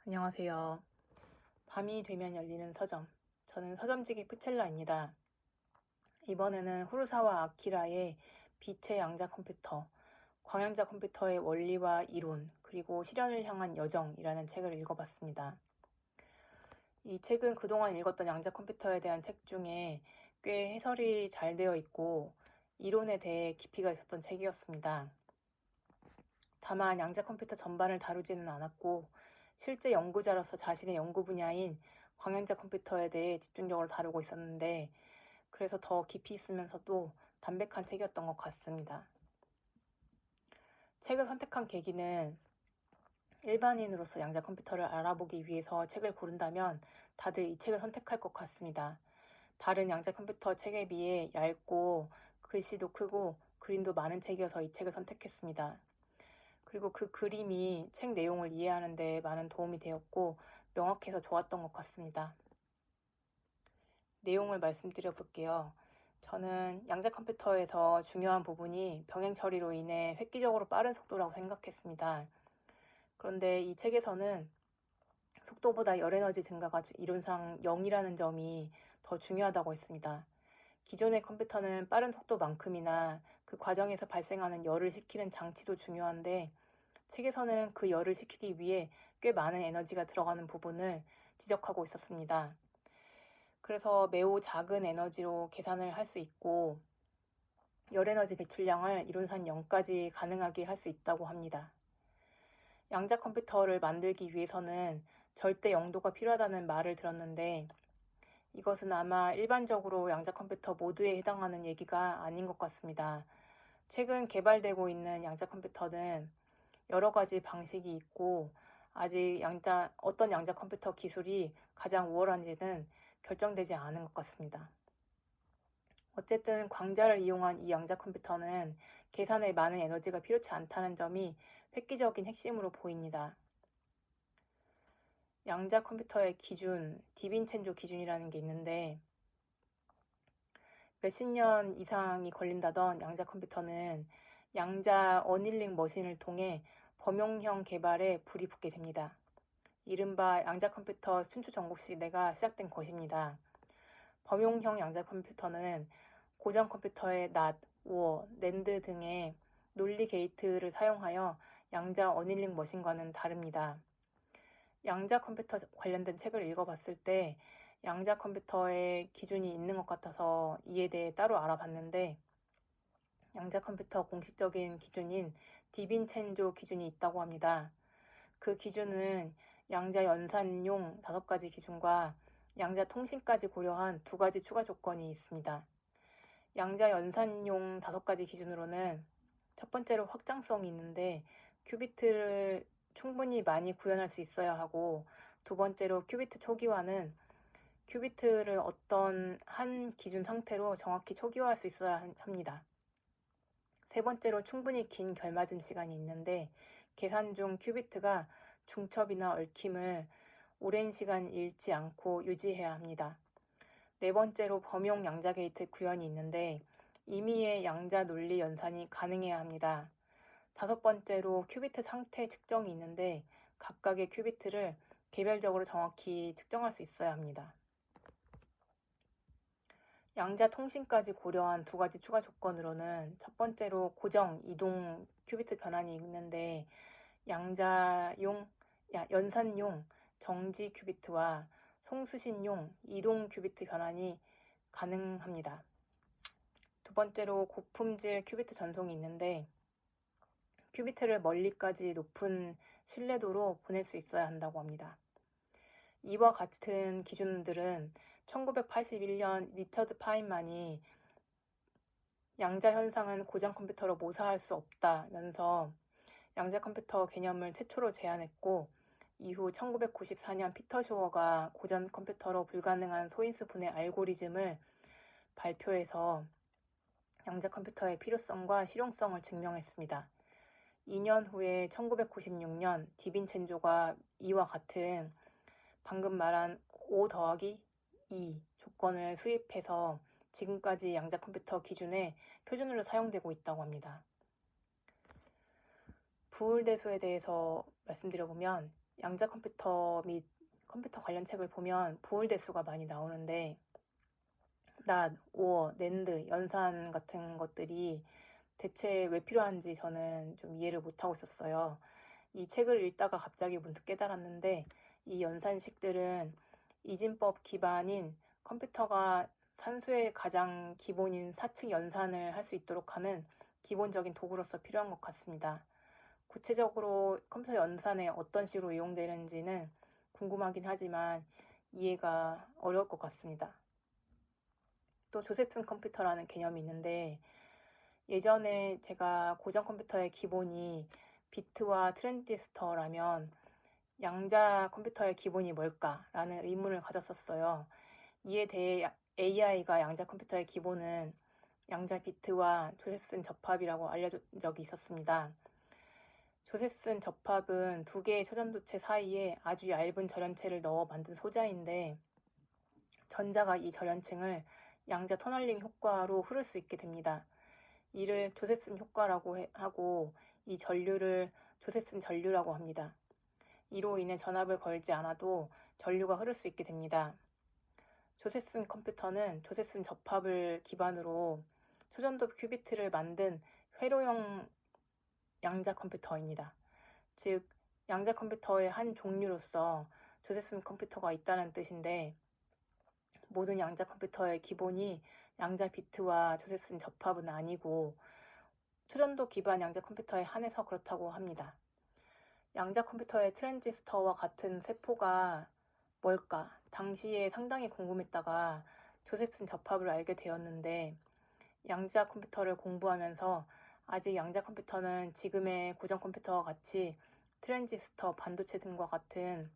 안녕하세요. 밤이 되면 열리는 서점. 저는 서점지기 프첼라입니다. 이번에는 후르사와 아키라의 빛의 양자 컴퓨터, 광양자 컴퓨터의 원리와 이론, 그리고 실현을 향한 여정이라는 책을 읽어봤습니다. 이 책은 그동안 읽었던 양자 컴퓨터에 대한 책 중에 꽤 해설이 잘 되어 있고 이론에 대해 깊이가 있었던 책이었습니다. 다만 양자 컴퓨터 전반을 다루지는 않았고 실제 연구자로서 자신의 연구 분야인 광양자 컴퓨터에 대해 집중적으로 다루고 있었는데 그래서 더 깊이 있으면서도 담백한 책이었던 것 같습니다. 책을 선택한 계기는 일반인으로서 양자 컴퓨터를 알아보기 위해서 책을 고른다면 다들 이 책을 선택할 것 같습니다. 다른 양자 컴퓨터 책에 비해 얇고 글씨도 크고 그림도 많은 책이어서 이 책을 선택했습니다. 그리고 그 그림이 책 내용을 이해하는 데 많은 도움이 되었고 명확해서 좋았던 것 같습니다. 내용을 말씀드려 볼게요. 저는 양자 컴퓨터에서 중요한 부분이 병행 처리로 인해 획기적으로 빠른 속도라고 생각했습니다. 그런데 이 책에서는 속도보다 열 에너지 증가가 이론상 0이라는 점이 더 중요하다고 했습니다. 기존의 컴퓨터는 빠른 속도만큼이나 그 과정에서 발생하는 열을 식히는 장치도 중요한데 책에서는 그 열을 식히기 위해 꽤 많은 에너지가 들어가는 부분을 지적하고 있었습니다. 그래서 매우 작은 에너지로 계산을 할 수 있고 열 에너지 배출량을 이론상 0까지 가능하게 할 수 있다고 합니다. 양자 컴퓨터를 만들기 위해서는 절대 영도가 필요하다는 말을 들었는데 이것은 아마 일반적으로 양자 컴퓨터 모두에 해당하는 얘기가 아닌 것 같습니다. 최근 개발되고 있는 양자 컴퓨터는 여러 가지 방식이 있고 아직 어떤 양자 컴퓨터 기술이 가장 우월한지는 결정되지 않은 것 같습니다. 어쨌든 광자를 이용한 이 양자 컴퓨터는 계산에 많은 에너지가 필요치 않다는 점이 획기적인 핵심으로 보입니다. 양자 컴퓨터의 기준, 디빈첸조 기준이라는 게 있는데 몇십 년 이상이 걸린다던 양자 컴퓨터는 양자 어닐링 머신을 통해 범용형 개발에 불이 붙게 됩니다. 이른바 양자 컴퓨터 순추 전국 시대가 시작된 것입니다. 범용형 양자 컴퓨터는 고전 컴퓨터의 낫, 우어, 낸드 등의 논리 게이트를 사용하여 양자 어닐링 머신과는 다릅니다. 양자 컴퓨터 관련된 책을 읽어봤을 때 양자 컴퓨터의 기준이 있는 것 같아서 이에 대해 따로 알아봤는데 양자 컴퓨터 공식적인 기준인 디빈첸조 기준이 있다고 합니다. 그 기준은 양자 연산용 5가지 기준과 양자 통신까지 고려한 2가지 추가 조건이 있습니다. 양자 연산용 5가지 기준으로는 첫 번째로 확장성이 있는데 큐비트를 충분히 많이 구현할 수 있어야 하고 두 번째로 큐비트 초기화는 큐비트를 어떤 한 기준 상태로 정확히 초기화할 수 있어야 합니다. 세 번째로 충분히 긴 결맞음 시간이 있는데 계산 중 큐비트가 중첩이나 얽힘을 오랜 시간 잃지 않고 유지해야 합니다. 네 번째로 범용 양자 게이트 구현이 있는데 임의의 양자 논리 연산이 가능해야 합니다. 다섯 번째로 큐비트 상태 측정이 있는데 각각의 큐비트를 개별적으로 정확히 측정할 수 있어야 합니다. 양자 통신까지 고려한 2가지 추가 조건으로는 첫 번째로 고정, 이동 큐비트 변환이 있는데 연산용 정지 큐비트와 송수신용 이동 큐비트 변환이 가능합니다. 두 번째로 고품질 큐비트 전송이 있는데 큐비트를 멀리까지 높은 신뢰도로 보낼 수 있어야 한다고 합니다. 이와 같은 기준들은 1981년 리처드 파인만이 양자 현상은 고전 컴퓨터로 모사할 수 없다면서 양자 컴퓨터 개념을 최초로 제안했고 이후 1994년 피터 쇼어가 고전 컴퓨터로 불가능한 소인수 분해 알고리즘을 발표해서 양자 컴퓨터의 필요성과 실용성을 증명했습니다. 2년 후에 1996년 디빈첸조가 이와 같은 방금 말한 5 더하기 2 조건을 수립해서 지금까지 양자 컴퓨터 기준에 표준으로 사용되고 있다고 합니다. 부울대소에 대해서 말씀드려보면 양자 컴퓨터 및 컴퓨터 관련 책을 보면 부울 대수가 많이 나오는데 낫, 오어, 낸드, 연산 같은 것들이 대체 왜 필요한지 저는 좀 이해를 못하고 있었어요. 이 책을 읽다가 갑자기 문득 깨달았는데 이 연산식들은 이진법 기반인 컴퓨터가 산수의 가장 기본인 사측 연산을 할 수 있도록 하는 기본적인 도구로서 필요한 것 같습니다. 구체적으로 컴퓨터 연산에 어떤 식으로 이용되는지는 궁금하긴 하지만 이해가 어려울 것 같습니다. 또 조셉슨 컴퓨터라는 개념이 있는데 예전에 제가 고전 컴퓨터의 기본이 비트와 트랜지스터라면 양자 컴퓨터의 기본이 뭘까라는 의문을 가졌었어요. 이에 대해 AI가 양자 컴퓨터의 기본은 양자 비트와 조셉슨 접합이라고 알려준 적이 있었습니다. 조셉슨 접합은 두 개의 초전도체 사이에 아주 얇은 절연체를 넣어 만든 소자인데 전자가 이 절연층을 양자 터널링 효과로 흐를 수 있게 됩니다. 이를 조셉슨 효과라고 하고 이 전류를 조셉슨 전류라고 합니다. 이로 인해 전압을 걸지 않아도 전류가 흐를 수 있게 됩니다. 조셉슨 컴퓨터는 조셉슨 접합을 기반으로 초전도 큐비트를 만든 회로형 양자 컴퓨터입니다. 즉, 양자 컴퓨터의 한 종류로서 조셉슨 컴퓨터가 있다는 뜻인데 모든 양자 컴퓨터의 기본이 양자 비트와 조셉슨 접합은 아니고 초전도 기반 양자 컴퓨터에 한해서 그렇다고 합니다. 양자 컴퓨터의 트랜지스터와 같은 세포가 뭘까? 당시에 상당히 궁금했다가 조셉슨 접합을 알게 되었는데 양자 컴퓨터를 공부하면서 아직 양자 컴퓨터는 지금의 고전 컴퓨터와 같이 트랜지스터, 반도체 등과 같은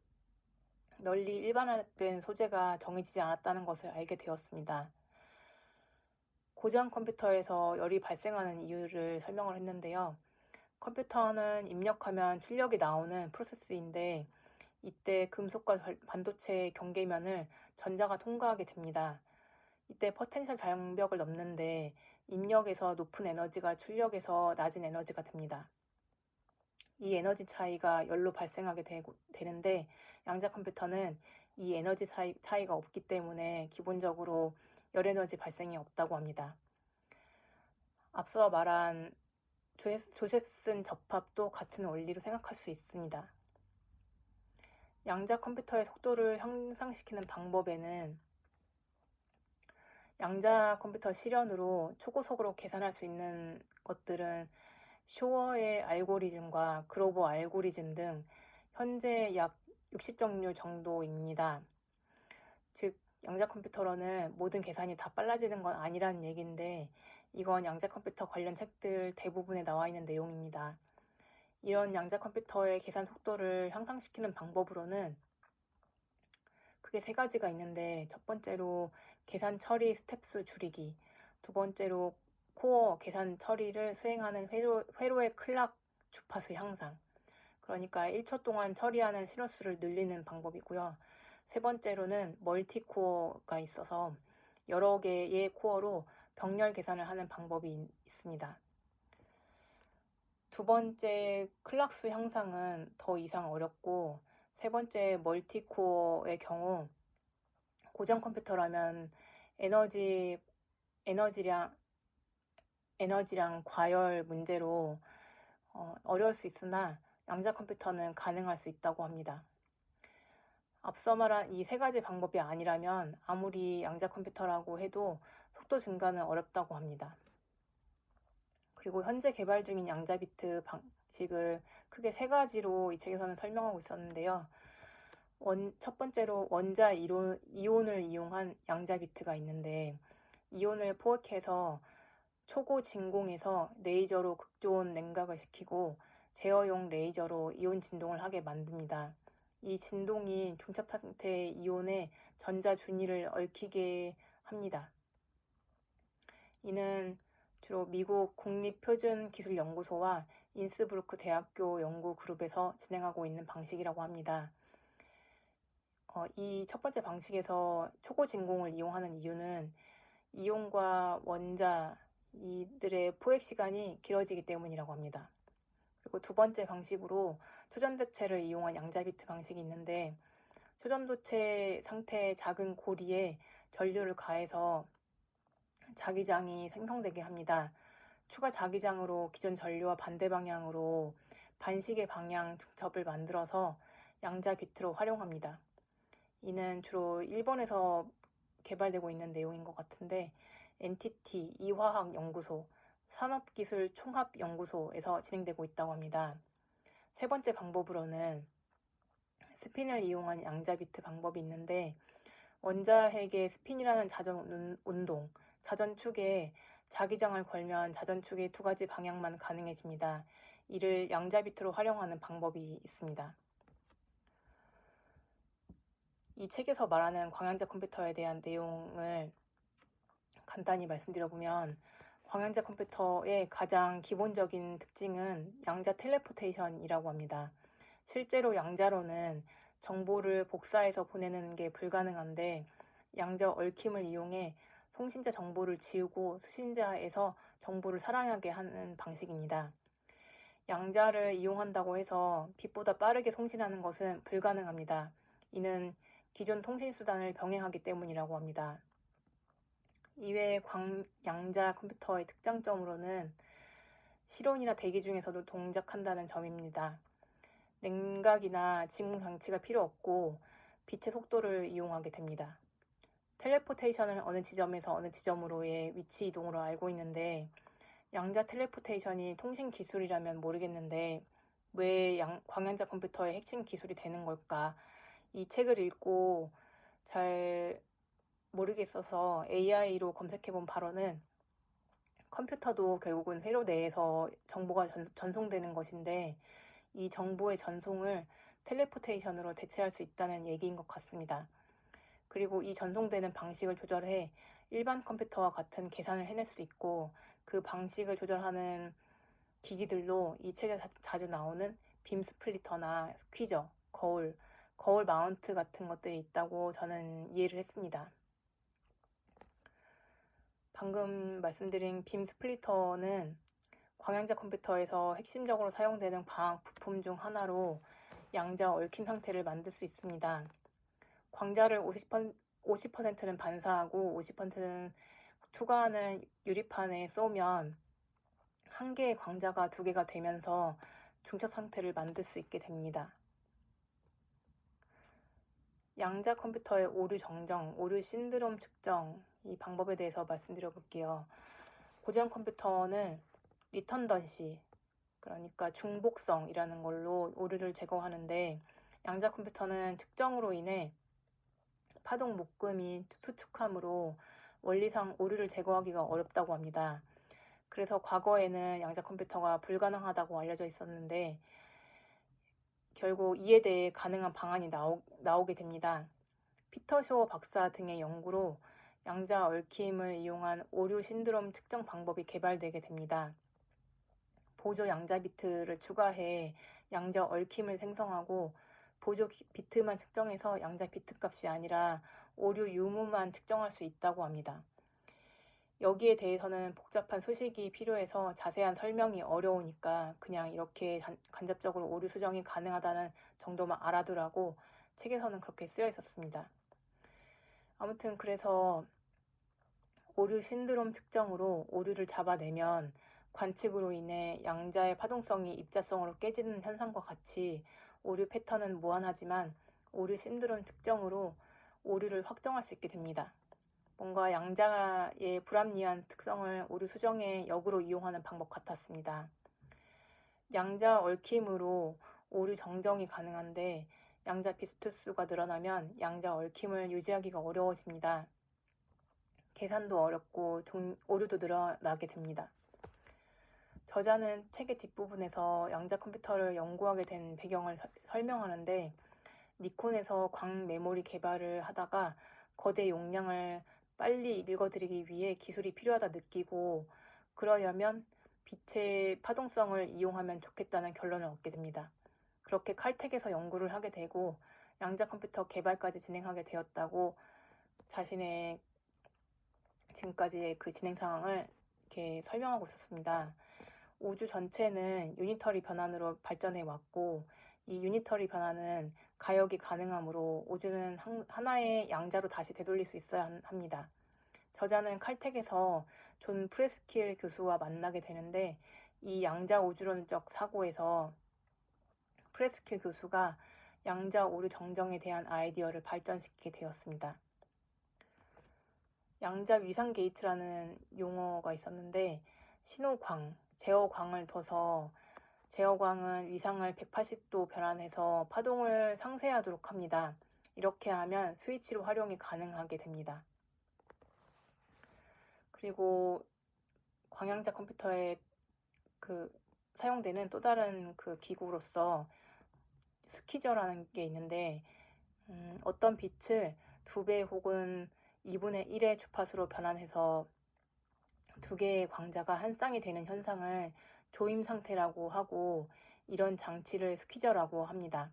널리 일반화된 소재가 정해지지 않았다는 것을 알게 되었습니다. 고전 컴퓨터에서 열이 발생하는 이유를 설명을 했는데요. 컴퓨터는 입력하면 출력이 나오는 프로세스인데 이때 금속과 반도체의 경계면을 전자가 통과하게 됩니다. 이때 포텐셜 장벽을 넘는데 입력에서 높은 에너지가 출력에서 낮은 에너지가 됩니다. 이 에너지 차이가 열로 발생하게 되는데 양자 컴퓨터는 이 에너지 차이가 없기 때문에 기본적으로 열 에너지 발생이 없다고 합니다. 앞서 말한 조셉슨 접합도 같은 원리로 생각할 수 있습니다. 양자 컴퓨터의 속도를 향상시키는 방법에는 양자 컴퓨터 실현으로 초고속으로 계산할 수 있는 것들은 쇼어의 알고리즘과 그로버 알고리즘 등 현재 약 60종류 정도입니다. 즉, 양자 컴퓨터로는 모든 계산이 다 빨라지는 건 아니라는 얘기인데 이건 양자 컴퓨터 관련 책들 대부분에 나와 있는 내용입니다. 이런 양자 컴퓨터의 계산 속도를 향상시키는 방법으로는 크게 세 가지가 있는데 첫 번째로 계산 처리 스텝수 줄이기, 두 번째로 코어 계산 처리를 수행하는 회로의 클락 주파수 향상, 그러니까 1초 동안 처리하는 신호수를 늘리는 방법이고요. 세 번째로는 멀티코어가 있어서 여러 개의 코어로 병렬 계산을 하는 방법이 있습니다. 두 번째 클락수 향상은 더 이상 어렵고 세 번째 멀티코어의 경우 고전 컴퓨터라면 에너지량 과열 문제로 어려울 수 있으나 양자 컴퓨터는 가능할 수 있다고 합니다. 앞서 말한 이 세 가지 방법이 아니라면 아무리 양자 컴퓨터라고 해도 속도 증가는 어렵다고 합니다. 그리고 현재 개발 중인 양자 비트 방식을 크게 세 가지로 이 책에서는 설명하고 있었는데요. 첫 번째로 원자 이온을 이용한 양자 비트가 있는데 이온을 포획해서 초고 진공에서 레이저로 극조온 냉각을 시키고 제어용 레이저로 이온 진동을 하게 만듭니다. 이 진동이 중첩 상태의 이온의 전자 준위를 얽히게 합니다. 이는 주로 미국 국립표준기술연구소와 인스부르크 대학교 연구 그룹에서 진행하고 있는 방식이라고 합니다. 이 첫 번째 방식에서 초고 진공을 이용하는 이유는 이온과 원자 이들의 포획 시간이 길어지기 때문이라고 합니다. 그리고 두 번째 방식으로 초전도체를 이용한 양자비트 방식이 있는데, 초전도체 상태의 작은 고리에 전류를 가해서 자기장이 생성되게 합니다. 추가 자기장으로 기존 전류와 반대 방향으로 반시계 방향 중첩을 만들어서 양자비트로 활용합니다. 이는 주로 일본에서 개발되고 있는 내용인 것 같은데, NTT 이화학연구소, 산업기술총합연구소에서 진행되고 있다고 합니다. 세 번째 방법으로는 스핀을 이용한 양자비트 방법이 있는데, 원자핵의 스핀이라는 자전 운동, 자전축에 자기장을 걸면 자전축의 두 가지 방향만 가능해집니다. 이를 양자비트로 활용하는 방법이 있습니다. 이 책에서 말하는 광양자 컴퓨터에 대한 내용을 간단히 말씀드려보면, 광양자 컴퓨터의 가장 기본적인 특징은 양자 텔레포테이션이라고 합니다. 실제로 양자로는 정보를 복사해서 보내는 게 불가능한데, 양자 얽힘을 이용해 송신자 정보를 지우고 수신자에서 정보를 살아나게 하는 방식입니다. 양자를 이용한다고 해서 빛보다 빠르게 송신하는 것은 불가능합니다. 이는 기존 통신수단을 병행하기 때문이라고 합니다. 이외에 양자 컴퓨터의 특장점으로는 실온이나 대기 중에서도 동작한다는 점입니다. 냉각이나 진공 장치가 필요 없고 빛의 속도를 이용하게 됩니다. 텔레포테이션은 어느 지점에서 어느 지점으로의 위치 이동으로 알고 있는데, 양자 텔레포테이션이 통신 기술이라면 모르겠는데 왜 광양자 컴퓨터의 핵심 기술이 되는 걸까? 이 책을 읽고 잘 모르겠어서 AI로 검색해본 바로는, 컴퓨터도 결국은 회로 내에서 정보가 전송되는 것인데, 이 정보의 전송을 텔레포테이션으로 대체할 수 있다는 얘기인 것 같습니다. 그리고 이 전송되는 방식을 조절해 일반 컴퓨터와 같은 계산을 해낼 수 있고, 그 방식을 조절하는 기기들로 이 책에 자주 나오는 빔 스플리터나 스퀴저, 거울 마운트 같은 것들이 있다고 저는 이해를 했습니다. 방금 말씀드린 빔 스플리터는 광양자 컴퓨터에서 핵심적으로 사용되는 광학 부품 중 하나로 양자 얽힌 상태를 만들 수 있습니다. 광자를 50%는 반사하고 50%는 투과하는 유리판에 쏘면 한 개의 광자가 두 개가 되면서 중첩 상태를 만들 수 있게 됩니다. 양자 컴퓨터의 오류 정정, 오류 신드롬 측정, 이 방법에 대해서 말씀드려 볼게요. 고전 컴퓨터는 리턴던시, 그러니까 중복성이라는 걸로 오류를 제거하는데, 양자 컴퓨터는 측정으로 인해 파동 묶음이 수축하므로 원리상 오류를 제거하기가 어렵다고 합니다. 그래서 과거에는 양자 컴퓨터가 불가능하다고 알려져 있었는데, 결국 이에 대해 가능한 방안이 나오게 됩니다. 피터 쇼 박사 등의 연구로 양자 얽힘을 이용한 오류 신드롬 측정 방법이 개발되게 됩니다. 보조 양자 비트를 추가해 양자 얽힘을 생성하고, 보조 비트만 측정해서 양자 비트 값이 아니라 오류 유무만 측정할 수 있다고 합니다. 여기에 대해서는 복잡한 수식이 필요해서 자세한 설명이 어려우니까 그냥 이렇게 간접적으로 오류 수정이 가능하다는 정도만 알아두라고 책에서는 그렇게 쓰여 있었습니다. 아무튼 그래서 오류 신드롬 측정으로 오류를 잡아내면 관측으로 인해 양자의 파동성이 입자성으로 깨지는 현상과 같이 오류 패턴은 무한하지만 오류 신드롬 측정으로 오류를 확정할 수 있게 됩니다. 뭔가 양자의 불합리한 특성을 오류 수정의 역으로 이용하는 방법 같았습니다. 양자 얽힘으로 오류 정정이 가능한데, 양자 비트수가 늘어나면 양자 얽힘을 유지하기가 어려워집니다. 계산도 어렵고 오류도 늘어나게 됩니다. 저자는 책의 뒷부분에서 양자 컴퓨터를 연구하게 된 배경을 설명하는데, 니콘에서 광 메모리 개발을 하다가 거대 용량을 빨리 읽어드리기 위해 기술이 필요하다 느끼고, 그러려면 빛의 파동성을 이용하면 좋겠다는 결론을 얻게 됩니다. 그렇게 칼텍에서 연구를 하게 되고 양자 컴퓨터 개발까지 진행하게 되었다고 자신의 지금까지의 그 진행 상황을 이렇게 설명하고 있었습니다. 우주 전체는 유니터리 변환으로 발전해 왔고, 이 유니터리 변화는 가역이 가능하므로 우주는 하나의 양자로 다시 되돌릴 수 있어야 합니다. 저자는 칼텍에서 존 프레스킬 교수와 만나게 되는데 이 양자 우주론적 사고에서 프레스킬 교수가 양자 오류 정정에 대한 아이디어를 발전시키게 되었습니다. 양자 위상 게이트라는 용어가 있었는데 신호광, 제어광을 둬서 제어광은 위상을 180도 변환해서 파동을 상쇄하도록 합니다. 이렇게 하면 스위치로 활용이 가능하게 됩니다. 그리고 광양자 컴퓨터에 사용되는 또 다른 기구로서 스퀴저라는 게 있는데 어떤 빛을 2배 혹은 2분의 1의 주파수로 변환해서 두 개의 광자가 한 쌍이 되는 현상을 조임 상태라고 하고 이런 장치를 스퀴저라고 합니다.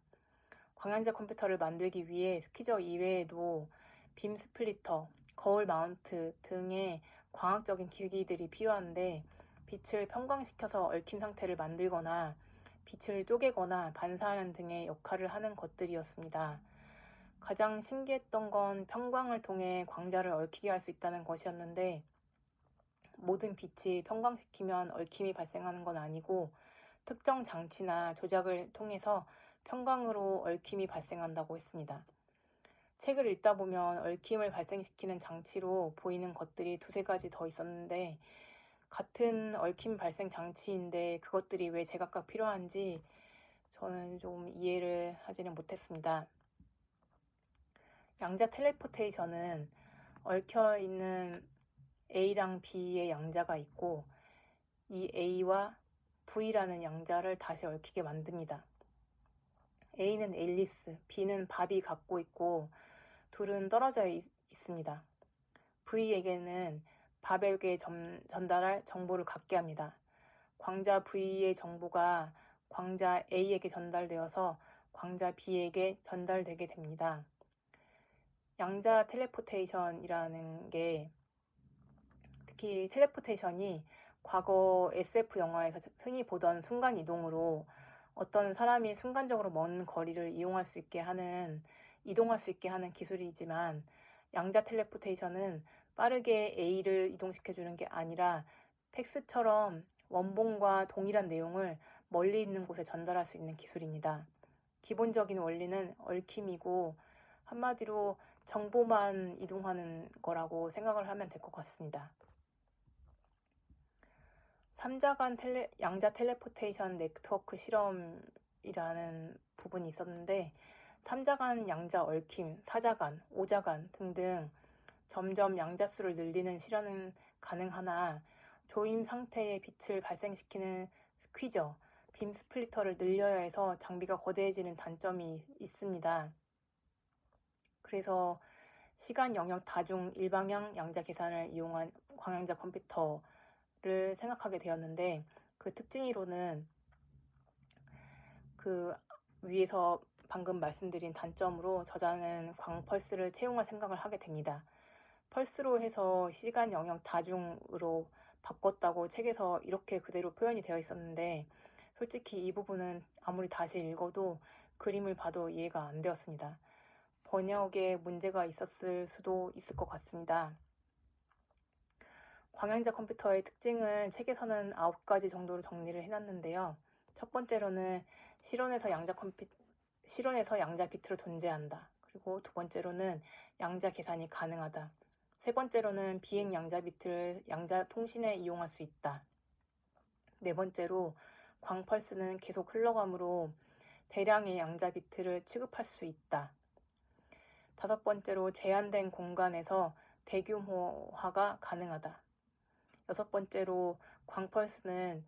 광양자 컴퓨터를 만들기 위해 스퀴저 이외에도 빔 스플리터, 거울 마운트 등의 광학적인 기기들이 필요한데 빛을 편광시켜서 얽힌 상태를 만들거나 빛을 쪼개거나 반사하는 등의 역할을 하는 것들이었습니다. 가장 신기했던 건 편광을 통해 광자를 얽히게 할 수 있다는 것이었는데 모든 빛이 편광시키면 얽힘이 발생하는 건 아니고 특정 장치나 조작을 통해서 편광으로 얽힘이 발생한다고 했습니다. 책을 읽다 보면 얽힘을 발생시키는 장치로 보이는 것들이 2-3가지 더 있었는데 같은 얽힘 발생 장치인데 그것들이 왜 제각각 필요한지 저는 좀 이해를 하지는 못했습니다. 양자 텔레포테이션은 얽혀있는 A랑 B의 양자가 있고 이 A와 V라는 양자를 다시 얽히게 만듭니다. A는 앨리스, B는 밥이 갖고 있고 둘은 떨어져 있습니다. V에게는 밥에게 전달할 정보를 갖게 합니다. 광자 V의 정보가 광자 A에게 전달되어서 광자 B에게 전달되게 됩니다. 양자 텔레포테이션이라는 게 특히 텔레포테이션이 과거 SF 영화에서 흔히 보던 순간이동으로 어떤 사람이 순간적으로 먼 거리를 이동할 수 있게 하는 기술이지만 양자 텔레포테이션은 빠르게 A를 이동시켜주는 게 아니라 팩스처럼 원본과 동일한 내용을 멀리 있는 곳에 전달할 수 있는 기술입니다. 기본적인 원리는 얽힘이고 한마디로 정보만 이동하는 거라고 생각을 하면 될 것 같습니다. 3자간 양자 텔레포테이션 네트워크 실험이라는 부분이 있었는데 3자간 양자 얽힘, 4자간, 5자간 등등 점점 양자수를 늘리는 실험은 가능하나 조임 상태의 빛을 발생시키는 스퀴저, 빔 스플리터를 늘려야 해서 장비가 거대해지는 단점이 있습니다. 그래서 시간 영역 다중 일방향 양자 계산을 이용한 광양자 컴퓨터를 생각하게 되었는데 그 특징으로는 위에서 방금 말씀드린 단점으로 저자는 광펄스를 채용할 생각을 하게 됩니다. 펄스로 해서 시간 영역 다중으로 바꿨다고 책에서 이렇게 그대로 표현이 되어 있었는데 솔직히 이 부분은 아무리 다시 읽어도 그림을 봐도 이해가 안 되었습니다. 번역에 문제가 있었을 수도 있을 것 같습니다. 광양자 컴퓨터의 특징은 책에서는 9가지 정도로 정리를 해놨는데요. 첫 번째로는 실온에서 양자 비트로 존재한다. 그리고 두 번째로는 양자 계산이 가능하다. 세 번째로는 비행 양자 비트를 양자 통신에 이용할 수 있다. 네 번째로 광펄스는 계속 흘러가므로 대량의 양자 비트를 취급할 수 있다. 다섯 번째로 제한된 공간에서 대규모화가 가능하다. 여섯 번째로 광펄스는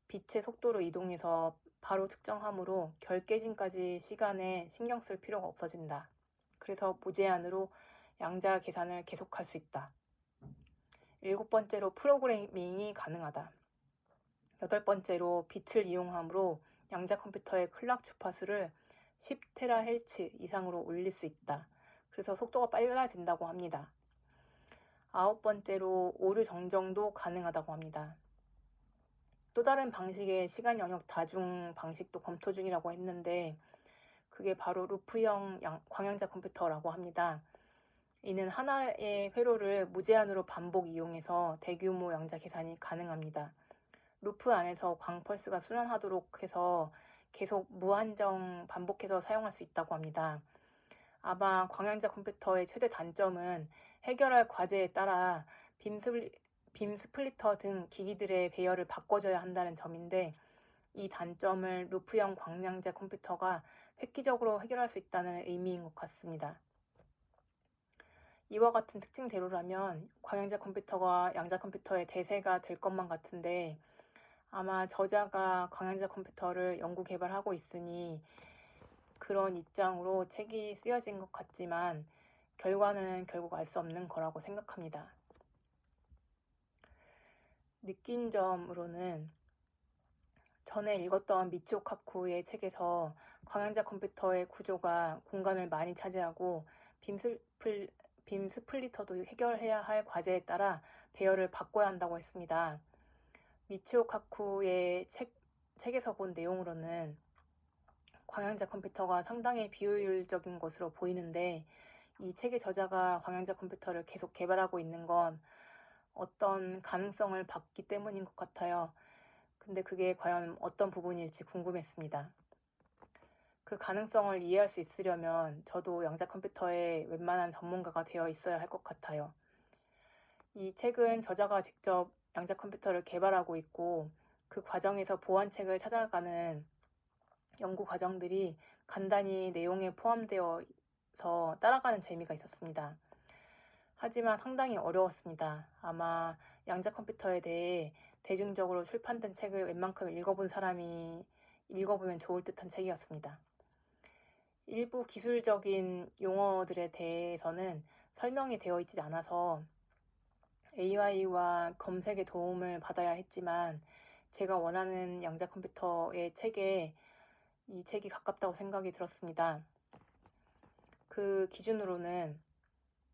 빛의 속도로 이동해서 바로 측정하므로 결 깨짐까지 시간에 신경 쓸 필요가 없어진다. 그래서 무제한으로 양자 계산을 계속할 수 있다. 일곱 번째로 프로그래밍이 가능하다. 여덟 번째로 빛을 이용하므로 양자 컴퓨터의 클락 주파수를 10THz 이상으로 올릴 수 있다. 그래서 속도가 빨라진다고 합니다. 아홉 번째로 오류 정정도 가능하다고 합니다. 또 다른 방식의 시간 영역 다중 방식도 검토 중이라고 했는데 그게 바로 루프형 광양자 컴퓨터라고 합니다. 이는 하나의 회로를 무제한으로 반복 이용해서 대규모 양자 계산이 가능합니다. 루프 안에서 광펄스가 순환하도록 해서 계속 무한정 반복해서 사용할 수 있다고 합니다. 아마 광양자 컴퓨터의 최대 단점은 해결할 과제에 따라 빔 스플리터 등 기기들의 배열을 바꿔줘야 한다는 점인데, 이 단점을 루프형 광양자 컴퓨터가 획기적으로 해결할 수 있다는 의미인 것 같습니다. 이와 같은 특징대로라면 광양자 컴퓨터가 양자 컴퓨터의 대세가 될 것만 같은데, 아마 저자가 광양자 컴퓨터를 연구 개발하고 있으니 그런 입장으로 책이 쓰여진 것 같지만 결과는 결국 알 수 없는 거라고 생각합니다. 느낀 점으로는 전에 읽었던 미치오 카쿠의 책에서 광양자 컴퓨터의 구조가 공간을 많이 차지하고 빔 스플리터도 해결해야 할 과제에 따라 배열을 바꿔야 한다고 했습니다. 미치오 카쿠의 책에서 본 내용으로는 광양자 컴퓨터가 상당히 비효율적인 것으로 보이는데, 이 책의 저자가 광양자 컴퓨터를 계속 개발하고 있는 건 어떤 가능성을 봤기 때문인 것 같아요. 근데 그게 과연 어떤 부분일지 궁금했습니다. 그 가능성을 이해할 수 있으려면 저도 양자 컴퓨터의 웬만한 전문가가 되어 있어야 할 것 같아요. 이 책은 저자가 직접 양자 컴퓨터를 개발하고 있고 그 과정에서 보완책을 찾아가는 연구 과정들이 간단히 내용에 포함되어서 따라가는 재미가 있었습니다. 하지만 상당히 어려웠습니다. 아마 양자 컴퓨터에 대해 대중적으로 출판된 책을 웬만큼 읽어본 사람이 읽어보면 좋을 듯한 책이었습니다. 일부 기술적인 용어들에 대해서는 설명이 되어 있지 않아서 AI와 검색의 도움을 받아야 했지만, 제가 원하는 양자 컴퓨터의 책에 이 책이 가깝다고 생각이 들었습니다. 그 기준으로는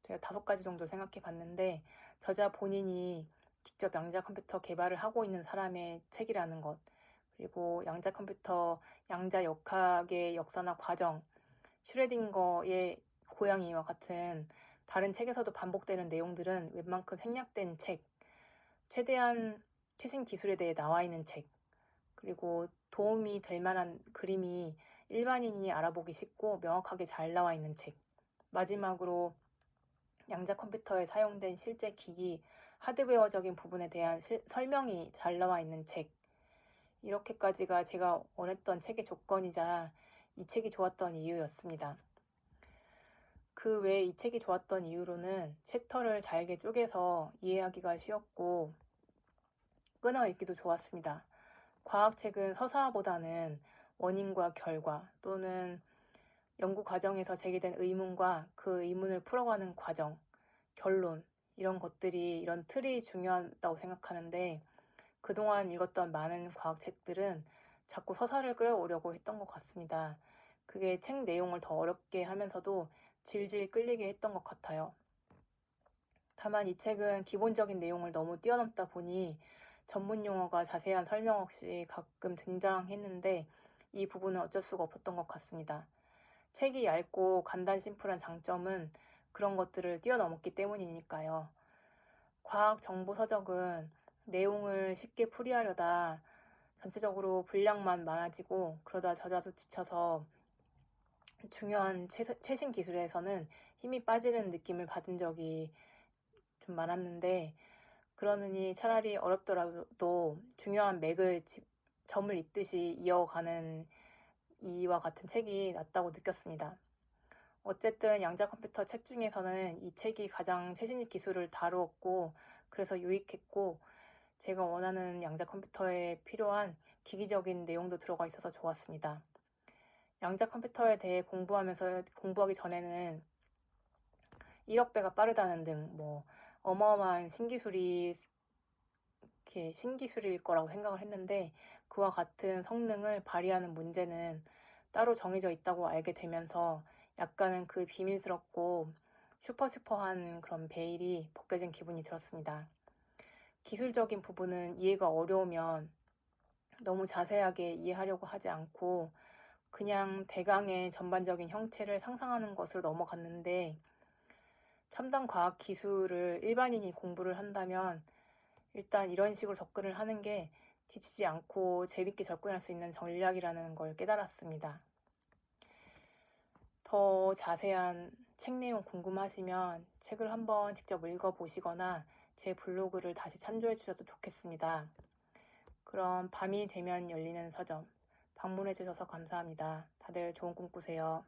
제가 5가지 정도 생각해 봤는데, 저자 본인이 직접 양자 컴퓨터 개발을 하고 있는 사람의 책이라는 것, 그리고 양자 컴퓨터 양자 역학의 역사나 과정, 슈레딩거의 고양이와 같은 다른 책에서도 반복되는 내용들은 웬만큼 생략된 책, 최대한 최신 기술에 대해 나와 있는 책, 그리고 도움이 될 만한 그림이 일반인이 알아보기 쉽고 명확하게 잘 나와 있는 책, 마지막으로 양자 컴퓨터에 사용된 실제 기기, 하드웨어적인 부분에 대한 설명이 잘 나와 있는 책, 이렇게까지가 제가 원했던 책의 조건이자 이 책이 좋았던 이유였습니다. 그 외에 이 책이 좋았던 이유로는 챕터를 잘게 쪼개서 이해하기가 쉬웠고 끊어 읽기도 좋았습니다. 과학책은 서사보다는 원인과 결과 또는 연구 과정에서 제기된 의문과 그 의문을 풀어가는 과정, 결론, 이런 틀이 중요하다고 생각하는데, 그동안 읽었던 많은 과학책들은 자꾸 서사를 끌어오려고 했던 것 같습니다. 그게 책 내용을 더 어렵게 하면서도 질질 끌리게 했던 것 같아요. 다만 이 책은 기본적인 내용을 너무 뛰어넘다 보니 전문 용어가 자세한 설명 없이 가끔 등장했는데, 이 부분은 어쩔 수가 없었던 것 같습니다. 책이 얇고 간단 심플한 장점은 그런 것들을 뛰어넘었기 때문이니까요. 과학 정보 서적은 내용을 쉽게 풀이하려다 전체적으로 분량만 많아지고, 그러다 저자도 지쳐서 중요한 최신 기술에서는 힘이 빠지는 느낌을 받은 적이 좀 많았는데, 그러느니 차라리 어렵더라도 중요한 점을 잇듯이 이어가는 이와 같은 책이 낫다고 느꼈습니다. 어쨌든 양자 컴퓨터 책 중에서는 이 책이 가장 최신 기술을 다루었고, 그래서 유익했고, 제가 원하는 양자 컴퓨터에 필요한 기기적인 내용도 들어가 있어서 좋았습니다. 양자 컴퓨터에 대해 공부하기 전에는 1억 배가 빠르다는 등 어마어마한 신기술일 거라고 생각을 했는데, 그와 같은 성능을 발휘하는 문제는 따로 정해져 있다고 알게 되면서 약간은 그 비밀스럽고 슈퍼한 그런 베일이 벗겨진 기분이 들었습니다. 기술적인 부분은 이해가 어려우면 너무 자세하게 이해하려고 하지 않고 그냥 대강의 전반적인 형체를 상상하는 것으로 넘어갔는데 첨단 과학 기술을 일반인이 공부를 한다면 일단 이런 식으로 접근을 하는 게 지치지 않고 재밌게 접근할 수 있는 전략이라는 걸 깨달았습니다. 더 자세한 책 내용 궁금하시면 책을 한번 직접 읽어보시거나 제 블로그를 다시 참조해 주셔도 좋겠습니다. 그럼 밤이 되면 열리는 서점 방문해 주셔서 감사합니다. 다들 좋은 꿈 꾸세요.